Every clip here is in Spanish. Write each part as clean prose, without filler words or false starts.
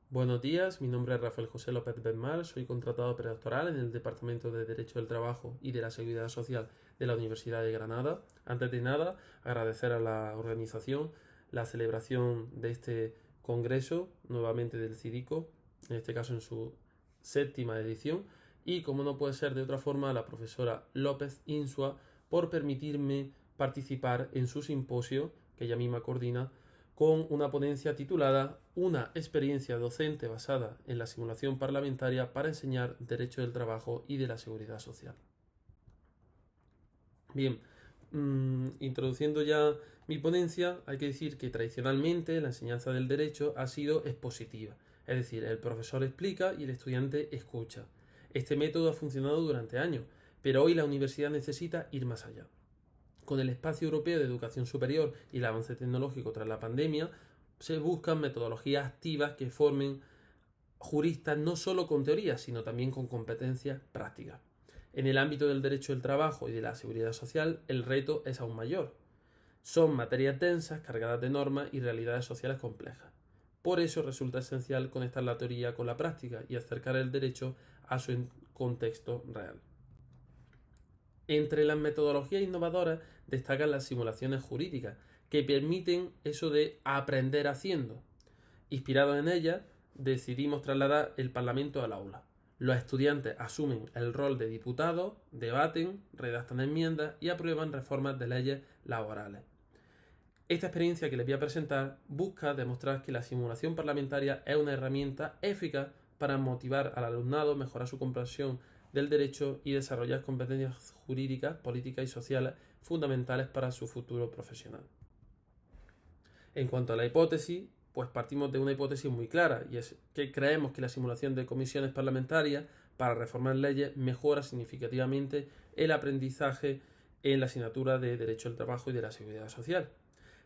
Buenos días, mi nombre es Rafael José López Benmar, soy contratado predoctoral en el Departamento de Derecho del Trabajo y de la Seguridad Social de la Universidad de Granada. Antes de nada, agradecer a la organización la celebración de este congreso, nuevamente del CIDICO, en este caso en su séptima edición, y como no puede ser de otra forma, a la profesora López Insua por permitirme participar en su simposio, que ella misma coordina, con una ponencia titulada Una experiencia docente basada en la simulación parlamentaria para enseñar Derecho del Trabajo y de la Seguridad Social. Bien, introduciendo ya mi ponencia, hay que decir que tradicionalmente la enseñanza del derecho ha sido expositiva, es decir, el profesor explica y el estudiante escucha. Este método ha funcionado durante años, pero hoy la universidad necesita ir más allá. Con el espacio europeo de educación superior y el avance tecnológico tras la pandemia, se buscan metodologías activas que formen juristas no solo con teoría, sino también con competencias prácticas. En el ámbito del derecho del trabajo y de la seguridad social, el reto es aún mayor. Son materias densas, cargadas de normas y realidades sociales complejas. Por eso resulta esencial conectar la teoría con la práctica y acercar el derecho a su contexto real. Entre las metodologías innovadoras destacan las simulaciones jurídicas, que permiten eso de aprender haciendo. Inspirados en ellas, decidimos trasladar el Parlamento al aula. Los estudiantes asumen el rol de diputados, debaten, redactan enmiendas y aprueban reformas de leyes laborales. Esta experiencia que les voy a presentar busca demostrar que la simulación parlamentaria es una herramienta eficaz para motivar al alumnado, mejorar su comprensión del derecho y desarrollar competencias jurídicas, políticas y sociales fundamentales para su futuro profesional. En cuanto a la hipótesis, pues partimos de una hipótesis muy clara, y es que creemos que la simulación de comisiones parlamentarias para reformar leyes mejora significativamente el aprendizaje en la asignatura de Derecho del Trabajo y de la Seguridad Social.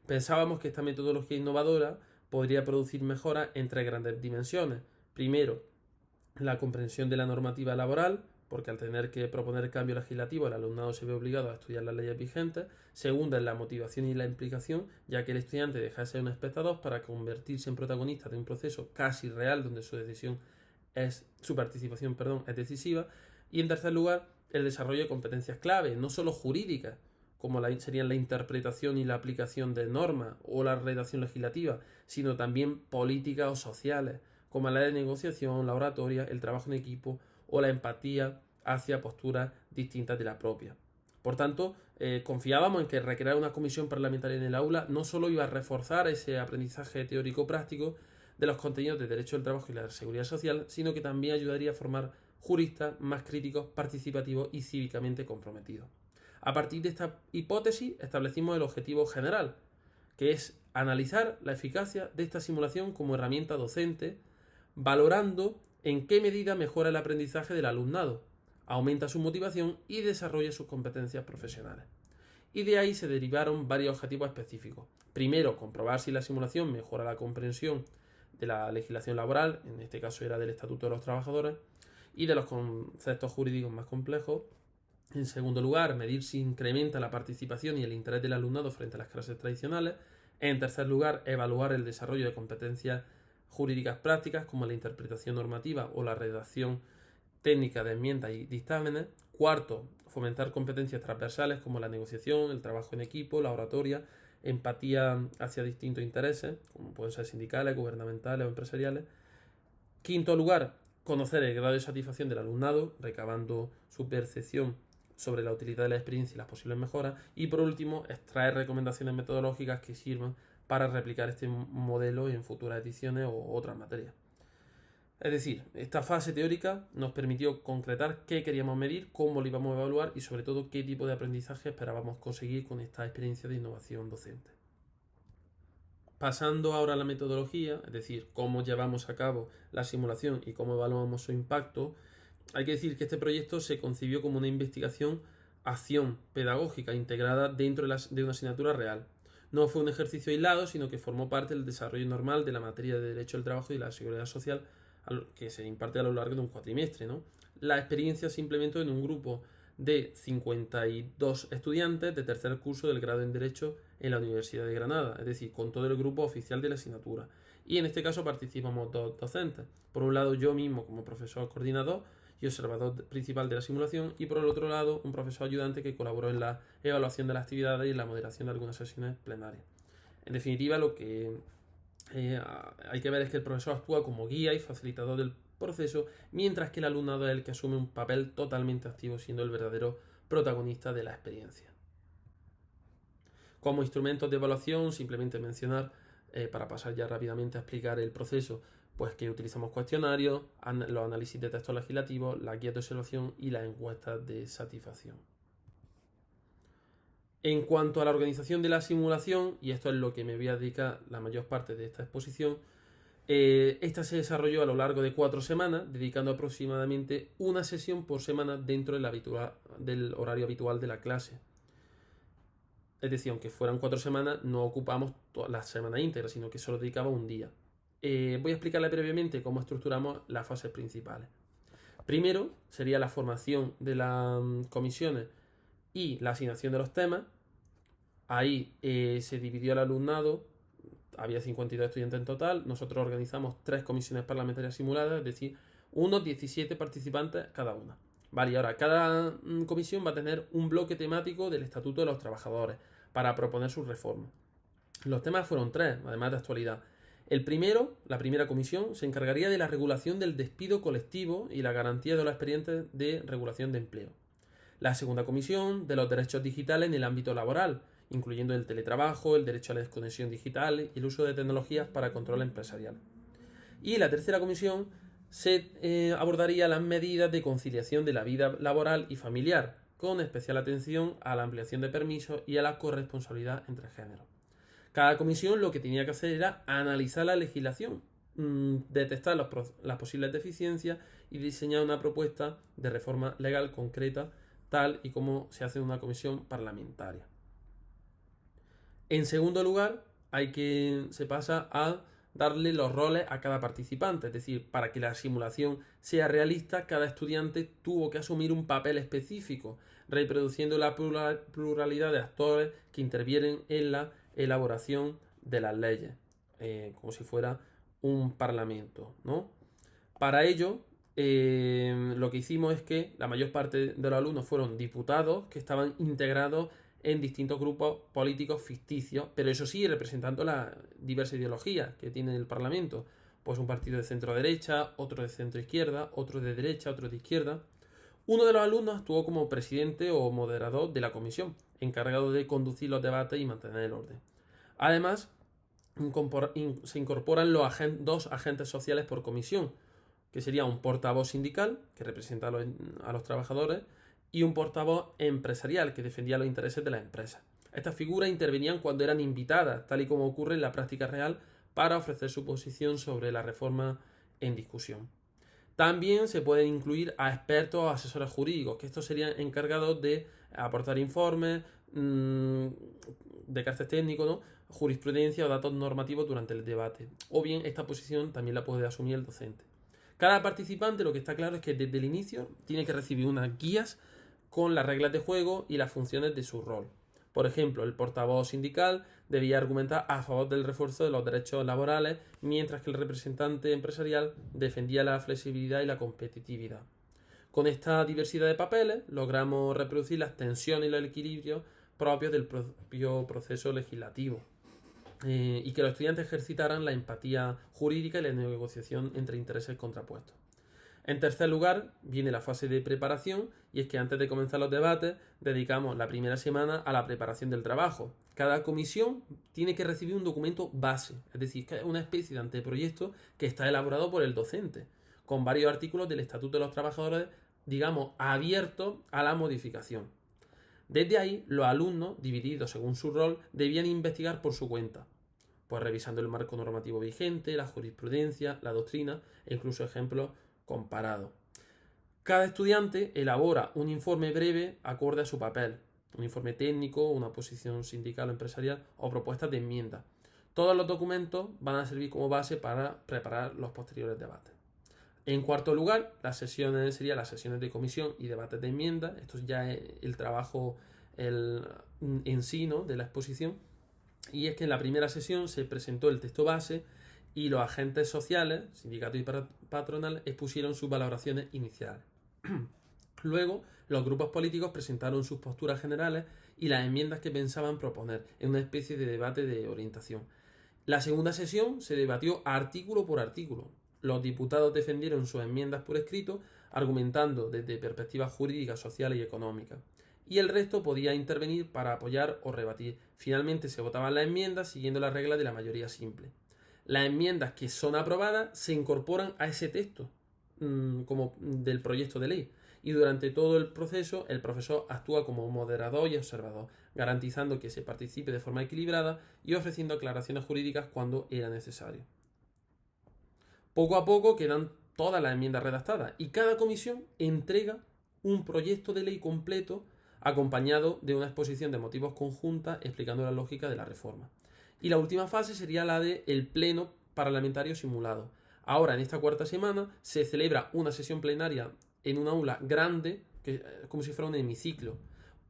Pensábamos que esta metodología innovadora podría producir mejoras en tres grandes dimensiones. Primero, la comprensión de la normativa laboral, porque al tener que proponer cambio legislativo el alumnado se ve obligado a estudiar las leyes vigentes. Segunda, en la motivación y la implicación, ya que el estudiante deja de ser un espectador para convertirse en protagonista de un proceso casi real donde su participación, es decisiva. Y en tercer lugar, el desarrollo de competencias clave, no solo jurídicas, como serían la interpretación y la aplicación de normas o la redacción legislativa, sino también políticas o sociales, como la de negociación, la oratoria, el trabajo en equipo o la empatía hacia posturas distintas de la propia. Por tanto, confiábamos en que recrear una comisión parlamentaria en el aula no solo iba a reforzar ese aprendizaje teórico-práctico de los contenidos de derecho del trabajo y la seguridad social, sino que también ayudaría a formar juristas más críticos, participativos y cívicamente comprometidos. A partir de esta hipótesis establecimos el objetivo general, que es analizar la eficacia de esta simulación como herramienta docente, valorando en qué medida mejora el aprendizaje del alumnado, aumenta su motivación y desarrolla sus competencias profesionales. Y de ahí se derivaron varios objetivos específicos. Primero, comprobar si la simulación mejora la comprensión de la legislación laboral, en este caso era del Estatuto de los Trabajadores, y de los conceptos jurídicos más complejos. En segundo lugar, medir si incrementa la participación y el interés del alumnado frente a las clases tradicionales. En tercer lugar, evaluar el desarrollo de competencias jurídicas prácticas como la interpretación normativa o la redacción técnica de enmiendas y dictámenes. Cuarto, fomentar competencias transversales como la negociación, el trabajo en equipo, la oratoria, empatía hacia distintos intereses, como pueden ser sindicales, gubernamentales o empresariales. Quinto lugar, conocer el grado de satisfacción del alumnado, recabando su percepción sobre la utilidad de la experiencia y las posibles mejoras. Y por último, extraer recomendaciones metodológicas que sirvan para replicar este modelo en futuras ediciones o otras materias. Es decir, esta fase teórica nos permitió concretar qué queríamos medir, cómo lo íbamos a evaluar y sobre todo qué tipo de aprendizaje esperábamos conseguir con esta experiencia de innovación docente. Pasando ahora a la metodología, es decir, cómo llevamos a cabo la simulación y cómo evaluamos su impacto, hay que decir que este proyecto se concibió como una investigación-acción pedagógica integrada dentro de una asignatura real. No fue un ejercicio aislado, sino que formó parte del desarrollo normal de la materia de Derecho del Trabajo y la Seguridad Social que se imparte a lo largo de un cuatrimestre, ¿no? La experiencia se implementó en un grupo de 52 estudiantes de tercer curso del grado en Derecho en la Universidad de Granada, es decir, con todo el grupo oficial de la asignatura. y en este caso participamos dos docentes. Por un lado yo mismo como profesor coordinador y observador principal de la simulación, y por el otro lado un profesor ayudante que colaboró en la evaluación de las actividades y en la moderación de algunas sesiones plenarias. En definitiva, lo que hay que ver es que el profesor actúa como guía y facilitador del proceso, mientras que el alumnado es el que asume un papel totalmente activo, siendo el verdadero protagonista de la experiencia. Como instrumentos de evaluación, simplemente mencionar, para pasar ya rápidamente a explicar el proceso, pues que utilizamos cuestionarios, los análisis de textos legislativos, las guías de observación y las encuestas de satisfacción. En cuanto a la organización de la simulación, y esto es lo que me voy a dedicar la mayor parte de esta exposición, esta se desarrolló a lo largo de 4 semanas, dedicando aproximadamente una sesión por semana dentro del horario habitual de la clase. Es decir, aunque fueran 4 semanas, no ocupamos toda la semana íntegra, sino que solo dedicaba un día. Voy a explicarle brevemente cómo estructuramos las fases principales. Primero sería la formación de las comisiones y la asignación de los temas. Ahí se dividió el alumnado, había 52 estudiantes en total, nosotros organizamos 3 comisiones parlamentarias simuladas, es decir, unos 17 participantes cada una. Vale, y ahora cada comisión va a tener un bloque temático del Estatuto de los Trabajadores para proponer sus reformas. Los temas fueron 3, además de actualidad. El primero, la primera comisión, se encargaría de la regulación del despido colectivo y la garantía de los expedientes de regulación de empleo. La segunda comisión, de los derechos digitales en el ámbito laboral, incluyendo el teletrabajo, el derecho a la desconexión digital y el uso de tecnologías para control empresarial. Y la tercera comisión se abordaría las medidas de conciliación de la vida laboral y familiar, con especial atención a la ampliación de permisos y a la corresponsabilidad entre géneros. Cada comisión lo que tenía que hacer era analizar la legislación, detectar las posibles deficiencias y diseñar una propuesta de reforma legal concreta, tal y como se hace en una comisión parlamentaria. En segundo lugar, se pasa a darle los roles a cada participante, es decir, para que la simulación sea realista, cada estudiante tuvo que asumir un papel específico, reproduciendo la pluralidad de actores que intervienen en la elaboración de las leyes, como si fuera un parlamento, ¿no? Para ello, lo que hicimos es que la mayor parte de los alumnos fueron diputados que estaban integrados en distintos grupos políticos ficticios, pero eso sí, representando las diversas ideologías que tiene el Parlamento. Pues un partido de centro-derecha, otro de centro-izquierda, otro de derecha, otro de izquierda. Uno de los alumnos actuó como presidente o moderador de la comisión, encargado de conducir los debates y mantener el orden. Además, se incorporan dos agentes sociales por comisión, que sería un portavoz sindical, que representa a los trabajadores, y un portavoz empresarial, que defendía los intereses de la empresa. Estas figuras intervenían cuando eran invitadas, tal y como ocurre en la práctica real, para ofrecer su posición sobre la reforma en discusión. También se pueden incluir a expertos o asesores jurídicos, que estos serían encargados de aportar informes de carácter técnico, ¿no?, jurisprudencia o datos normativos durante el debate. O bien esta posición también la puede asumir el docente. Cada participante, lo que está claro es que desde el inicio tiene que recibir unas guías con las reglas de juego y las funciones de su rol. Por ejemplo, el portavoz sindical debía argumentar a favor del refuerzo de los derechos laborales, mientras que el representante empresarial defendía la flexibilidad y la competitividad. Con esta diversidad de papeles logramos reproducir las tensiones y los equilibrios propios del propio proceso legislativo, y que los estudiantes ejercitaran la empatía jurídica y la negociación entre intereses contrapuestos. En tercer lugar, viene la fase de preparación, y es que antes de comenzar los debates dedicamos la primera semana a la preparación del trabajo. Cada comisión tiene que recibir un documento base, es decir, que es una especie de anteproyecto que está elaborado por el docente, con varios artículos del Estatuto de los Trabajadores, digamos, abiertos a la modificación. Desde ahí, los alumnos, divididos según su rol, debían investigar por su cuenta, pues revisando el marco normativo vigente, la jurisprudencia, la doctrina e incluso ejemplos comparados. Cada estudiante elabora un informe breve acorde a su papel, un informe técnico, una posición sindical o empresarial o propuestas de enmienda. Todos los documentos van a servir como base para preparar los posteriores debates. En cuarto lugar, serían las sesiones de comisión y debates de enmienda. Esto ya es el trabajo en sí, ¿no?, de la exposición. Y es que en la primera sesión se presentó el texto base y los agentes sociales, sindicatos y patronales, expusieron sus valoraciones iniciales. Luego, los grupos políticos presentaron sus posturas generales y las enmiendas que pensaban proponer en una especie de debate de orientación. La segunda sesión se debatió artículo por artículo. Los diputados defendieron sus enmiendas por escrito, argumentando desde perspectivas jurídicas, sociales y económicas. Y el resto podía intervenir para apoyar o rebatir. Finalmente se votaban las enmiendas siguiendo la regla de la mayoría simple. Las enmiendas que son aprobadas se incorporan a ese texto como del proyecto de ley. Y durante todo el proceso el profesor actúa como moderador y observador, garantizando que se participe de forma equilibrada y ofreciendo aclaraciones jurídicas cuando era necesario. Poco a poco quedan todas las enmiendas redactadas y cada comisión entrega un proyecto de ley completo acompañado de una exposición de motivos conjunta explicando la lógica de la reforma. Y la última fase sería la del pleno parlamentario simulado. Ahora, en esta cuarta semana, se celebra una sesión plenaria en una aula grande, como si fuera un hemiciclo.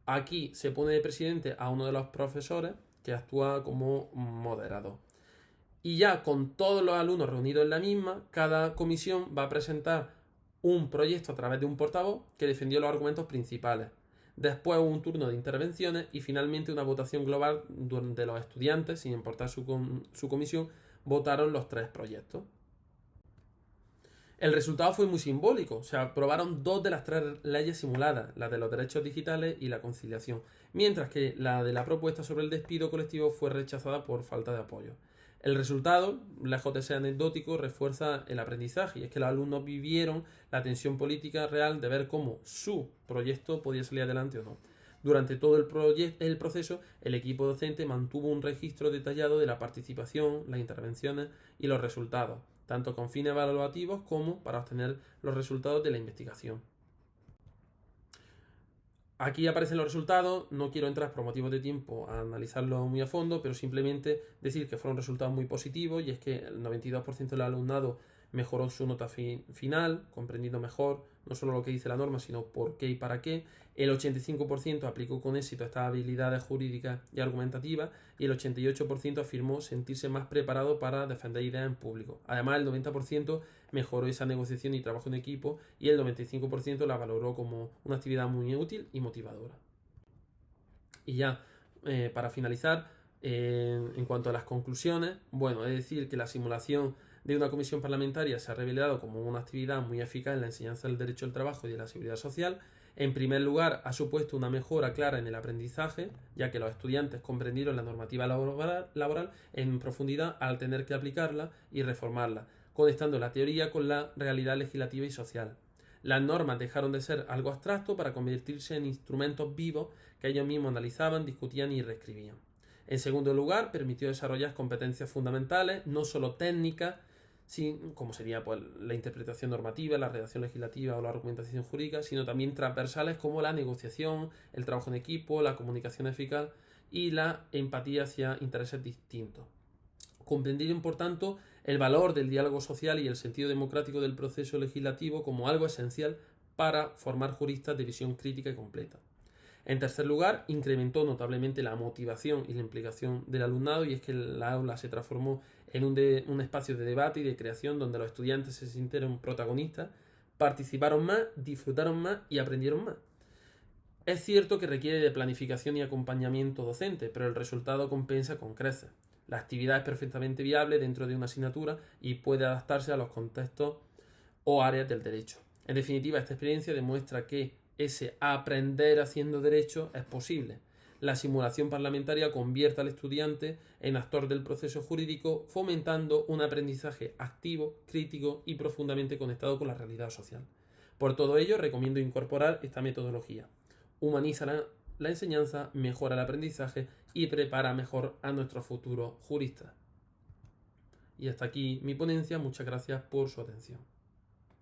Aquí se pone de presidente a uno de los profesores que actúa como moderador. Y ya con todos los alumnos reunidos en la misma, cada comisión va a presentar un proyecto a través de un portavoz que defendió los argumentos principales. Después un turno de intervenciones y finalmente una votación global donde los estudiantes, sin importar su comisión, votaron los 3 proyectos. El resultado fue muy simbólico. Se aprobaron 2 de las 3 leyes simuladas, la de los derechos digitales y la conciliación, mientras que la de la propuesta sobre el despido colectivo fue rechazada por falta de apoyo. El resultado, lejos de ser anecdótico, refuerza el aprendizaje, y es que los alumnos vivieron la tensión política real de ver cómo su proyecto podía salir adelante o no. Durante todo el proceso, el equipo docente mantuvo un registro detallado de la participación, las intervenciones y los resultados, tanto con fines evaluativos como para obtener los resultados de la investigación. Aquí aparecen los resultados, no quiero entrar por motivos de tiempo a analizarlos muy a fondo, pero simplemente decir que fueron resultados muy positivos, y es que el 92% del alumnado mejoró su nota final, comprendiendo mejor no solo lo que dice la norma, sino por qué y para qué. El 85% aplicó con éxito estas habilidades jurídicas y argumentativas, y el 88% afirmó sentirse más preparado para defender ideas en público. Además, el 90% mejoró esa negociación y trabajo en equipo, y el 95% la valoró como una actividad muy útil y motivadora. Y ya, para finalizar, en cuanto a las conclusiones, bueno, es decir que la simulación de una comisión parlamentaria se ha revelado como una actividad muy eficaz en la enseñanza del derecho al trabajo y de la seguridad social. En primer lugar, ha supuesto una mejora clara en el aprendizaje, ya que los estudiantes comprendieron la normativa laboral en profundidad al tener que aplicarla y reformarla, conectando la teoría con la realidad legislativa y social. Las normas dejaron de ser algo abstracto para convertirse en instrumentos vivos que ellos mismos analizaban, discutían y reescribían. En segundo lugar, permitió desarrollar competencias fundamentales, no solo técnicas, como sería pues, la interpretación normativa, la redacción legislativa o la argumentación jurídica, sino también transversales como la negociación, el trabajo en equipo, la comunicación eficaz y la empatía hacia intereses distintos. Comprendieron, por tanto, el valor del diálogo social y el sentido democrático del proceso legislativo como algo esencial para formar juristas de visión crítica y completa. En tercer lugar, incrementó notablemente la motivación y la implicación del alumnado, y es que la aula se transformó en un espacio de debate y de creación donde los estudiantes se sintieron protagonistas, participaron más, disfrutaron más y aprendieron más. Es cierto que requiere de planificación y acompañamiento docente, pero el resultado compensa con creces. La actividad es perfectamente viable dentro de una asignatura y puede adaptarse a los contextos o áreas del derecho. En definitiva, esta experiencia demuestra que ese aprender haciendo derecho es posible. La simulación parlamentaria convierte al estudiante en actor del proceso jurídico, fomentando un aprendizaje activo, crítico y profundamente conectado con la realidad social. Por todo ello, recomiendo incorporar esta metodología. Humaniza la enseñanza, mejora el aprendizaje y prepara mejor a nuestros futuros juristas. Y hasta aquí mi ponencia. Muchas gracias por su atención.